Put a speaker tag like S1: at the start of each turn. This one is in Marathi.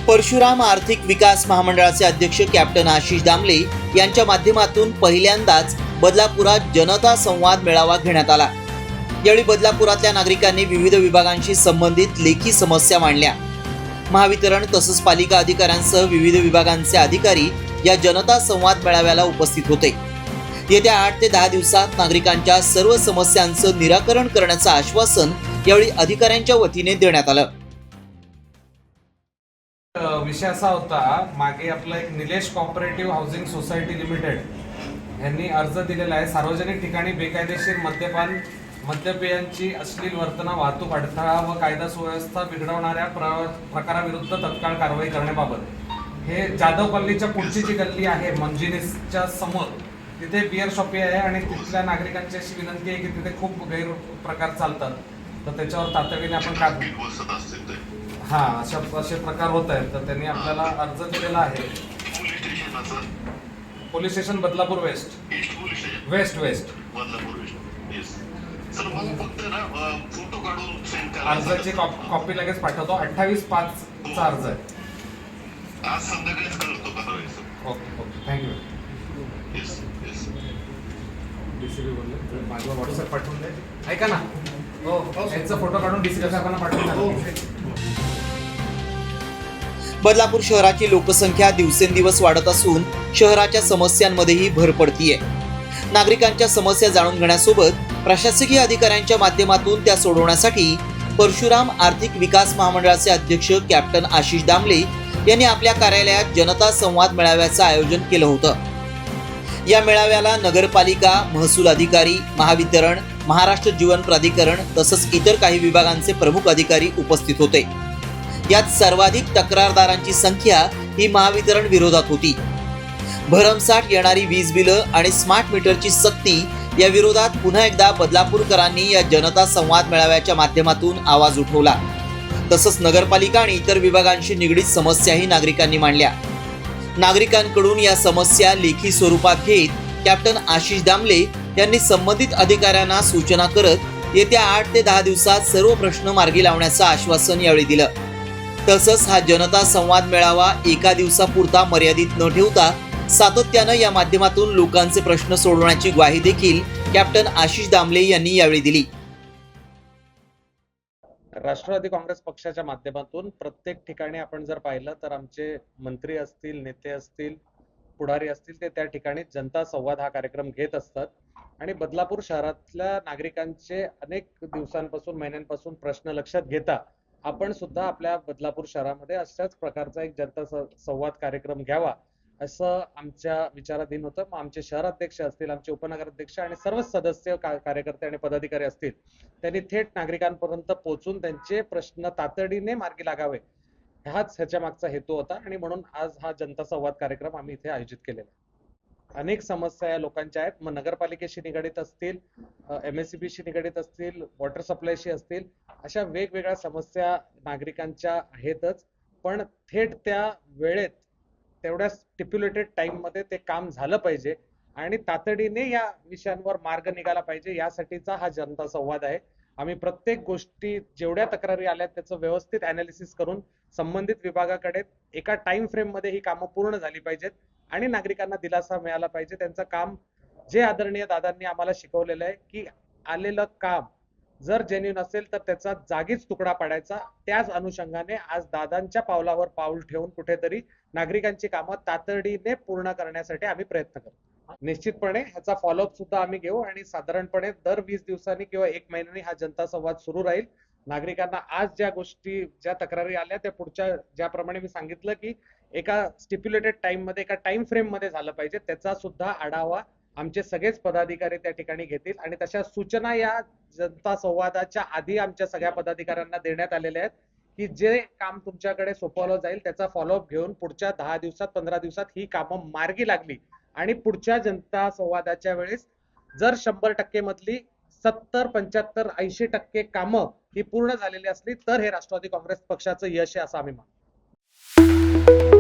S1: परशुराम आर्थिक विकास महामंडळाचे अध्यक्ष कॅप्टन आशिष दामले यांच्या माध्यमातून पहिल्यांदाच बदलापुरात जनता संवाद मेळावा घेण्यात आला। यावेळी बदलापुरातल्या नागरिकांनी विविध विभागांशी संबंधित लेखी समस्या मांडल्या। महावितरण तसंच पालिका अधिकाऱ्यांसह विविध विभागांचे अधिकारी या जनता संवाद मेळाव्याला उपस्थित होते। येत्या 8 ते 10 दिवसात नागरिकांच्या सर्व समस्यांचं निराकरण करण्याचं आश्वासन यावेळी अधिकाऱ्यांच्या वतीने देण्यात आलं।
S2: विषय असा होता, मागे आपला एक Nilesh cooperative housing society limited यांनी अर्ज दिलेला आहे। सार्वजनिक ठिकाणी बेकायदेशीर मद्यपान, मद्यपेयांची अश्लील वर्तन, वाहतूक अडथळा व कायदा सुव्यवस्था बिघडवणाऱ्या प्रकाराविरुद्ध तत्काळ कारवाई करण्याबाबत। हे जाधव कॉलनीच्या पुढची जी गल्ली आहे मंजिनीसच्या समोर, तिथे बिअर शॉपी आहे आणि तिथल्या नागरिकांची अशी विनंती आहे की तिथे खूप गैरप्रकार चालतात, तर त्याच्यावर तातडीने आपण असे प्रकार होत आहेत। तर त्यांनी आपल्याला अर्ज दिलेला आहे। पोलीस स्टेशन बदलापूर वेस्ट अर्जाची कॉपी लगेच पाठवतो। 28/5 चा अर्ज आहे। Okay thank you. डीसीपी बोलले माझ्या व्हॉट्सअप पाठवून दे। ऐका ना, याचा फोटो काढून डीसीपी साहेबांना पाठवून द्या।
S1: बदलापूर शहराची लोकसंख्या दिवसेंदिवस वाढत असून शहराच्या समस्यांमध्येही भर पडतीये। नागरिकांच्या समस्या जाणून घेण्यासोबत प्रशासकीय अधिकाऱ्यांच्या माध्यमातून त्या सोडवण्यासाठी परशुराम आर्थिक विकास महामंडळाचे अध्यक्ष कॅप्टन आशिष दामले यांनी आपल्या कार्यालयात जनता संवाद मेळाव्याचं आयोजन केलं होतं। या मेळाव्याला नगरपालिका, महसूल अधिकारी, महावितरण, महाराष्ट्र जीवन प्राधिकरण तसंच इतर काही विभागांचे प्रमुख अधिकारी उपस्थित होते। यात सर्वाधिक तक्रारदारांची संख्या ही महावितरण विरोधात होती। भरमसाठ येणारी वीज बिलं आणि स्मार्ट मीटरची सक्ती या विरोधात पुन्हा एकदा बदलापूरकरांनी या जनता संवाद मेळाव्याच्या माध्यमातून आवाज उठवला। तसंच नगरपालिका आणि इतर विभागांशी निगडीत समस्याही नागरिकांनी मांडल्या। नागरिकांकडून या समस्या लेखी स्वरूपात घेत कॅप्टन आशिष दामले यांनी संबंधित अधिकाऱ्यांना सूचना करत येत्या 8 ते 10 दिवसात सर्व प्रश्न मार्गी लावण्याचं आश्वासन यावेळी दिलं। तसंच हा जनता संवाद मेळावा एका दिवसापुरता मर्यादित न ठेवता सातत्यानं या माध्यमातून लोकांचे प्रश्न सोडवण्याची ग्वाही देखील कॅप्टन आशिष दामले यांनी यावेळी दिली।
S2: राष्ट्रवादी काँग्रेस पक्षाच्या माध्यमातून प्रत्येक ठिकाणी आपण जर पाहिलं तर आमचे मंत्री असतील, नेते असतील, पुढारी असतील, ते त्या ठिकाणी जनता संवाद हा कार्यक्रम घेत असतात आणि बदलापूर शहरातल्या नागरिकांचे अनेक दिवसांपासून, महिन्यांपासून प्रश्न लक्षात घेता आपण सुद्धा आपल्या बदलापूर शहरामध्ये अशाच प्रकारचा एक जनता संवाद कार्यक्रम घ्यावा असं आमच्या विचाराधीन होतं। मग आमचे शहराध्यक्ष असतील, आमचे उपनगराध्यक्ष आणि सर्व सदस्य, कार्यकर्ते आणि पदाधिकारी असतील, त्यांनी थेट नागरिकांपर्यंत पोहोचून त्यांचे प्रश्न तातडीने मार्गी लागावे हाच ह्याच्या मागचा हेतू होता आणि म्हणून आज हा जनता संवाद कार्यक्रम आम्ही इथे आयोजित केलेला आहे। अनेक समस्या या लोकांच्या आहेत। मग नगरपालिकेशी निगडीत असतील, MSCBशी निगडीत असतील, वॉटर सप्लायशी असतील, अशा वेगवेगळ्या समस्या नागरिकांच्या आहेतच। पण थेट त्या वेळेत, तेवढ्या स्टिप्युलेटेड टाइम मध्ये ते काम झालं पाहिजे आणि तातडीने या विषयांवर मार्ग निघाला पाहिजे, यासाठीचा हा जनता संवाद आहे। आम्ही प्रत्येक गोष्टी, जेवढ्या तक्रारी आल्या त्याचं व्यवस्थित अनालिसिस करून संबंधित विभागाकडे एका टाइम फ्रेम मध्ये ही कामं पूर्ण झाली पाहिजेत आणि नागरिकांना दिलासा मिळाला पाहिजे। त्यांचं काम, जे आदरणीय दादांनी आम्हाला शिकवलेलं आहे की आलेलं काम जर जेन्युइन असेल तर त्याचा जागीच तुकडा पाडायचा, त्याच अनुषंगाने आज दादांच्या पावलावर पाऊल ठेवून कुठेतरी नागरिकांची कामं तातडीने पूर्ण करण्यासाठी आम्ही प्रयत्न करतो। निश्चितपणे ह्याचा फॉलोअप सुद्धा आम्ही घेऊ आणि साधारणपणे दर 20 दिवसांनी किंवा 1 महिन्याने हा जनता संवाद सुरू राहील। नागरिकांना आज ज्या तक्रारी आल्या त्या पुढच्या, ज्याप्रमाणे मी सांगितलं की एका स्टिप्युलेटेड टाइम मध्ये, एका टाइम फ्रेम मध्ये झालं पाहिजे, त्याचा सुद्धा आढावा आमचे सगळेच पदाधिकारी त्या ठिकाणी घेतील आणि तशा सूचना या जनता संवादाच्या आधी आमच्या सगळ्या पदाधिकाऱ्यांना देण्यात आलेल्या आहेत की जे काम तुमच्याकडे सोपवलं जाईल त्याचा फॉलोअप घेऊन पुढच्या 10 दिवसात, 15 दिवसात ही कामं मार्गी लागली आणि पुढच्या जनता संवादाच्या वेळेस जर 100% मधली 70, 75, 80% कामं ही पूर्ण झालेली असली तर हे राष्ट्रवादी काँग्रेस पक्षाचं यश आहे असं आम्ही मानतो।